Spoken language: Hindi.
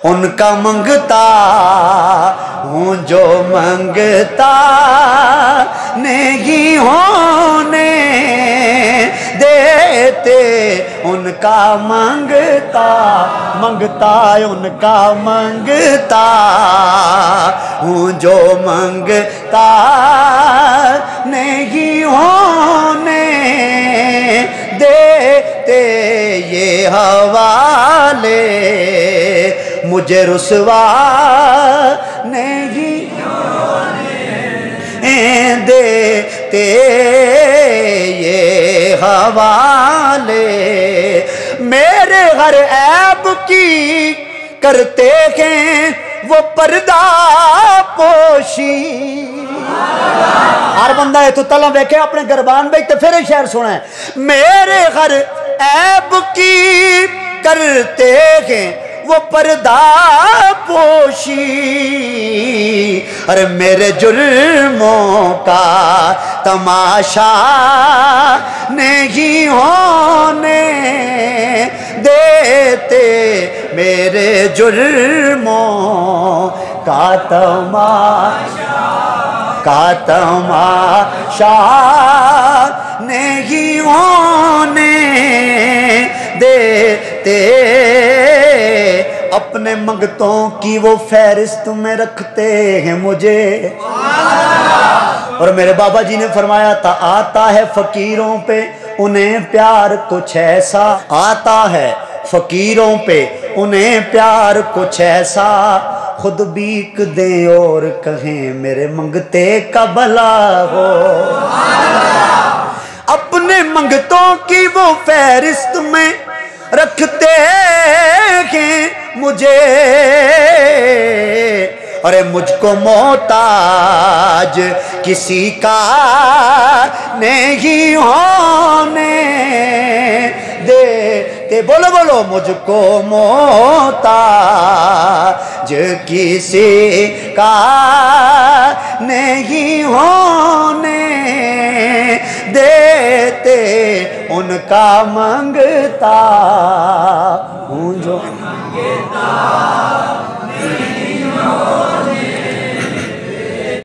उनका मंगता हूँ, जो मंगता नहीं होने देते उनका मंगता, मंगता उनका मंगता हूँ, जो मंगता नहीं होने देते ये हवाले मुझे रुसवा नहीं देते ये हवाले। मेरे हर ऐब की करते हैं वो पर्दा पोशी। हर बंदा है तो तला वेखे अपने गरबान बेच तो फिर शेर सुना है। मेरे हर ऐब की करते हैं वो पर्दा पोशी, अरे मेरे जुल्मों का तमाशा नहीं होने देते, मेरे जुल्मों का तमाशा नहीं होने देते। अपने मंगतों की वो फहरिस्त में रखते हैं मुझे। और मेरे बाबा जी ने फरमाया था, आता है फकीरों पे उन्हें प्यार कुछ ऐसा, आता है फकीरों पे उन्हें प्यार कुछ ऐसा, खुद भीख दें और कहें मेरे मंगते का भला हो। अपने मंगतों की वो फहरिस्त में रखते हैं मुझे, अरे मुझको मोहताज किसी का नहीं होने देते। बोलो बोलो, मुझको मोहताज किसी का नहीं होने देते, उनका मंगता हूँ जो मंगता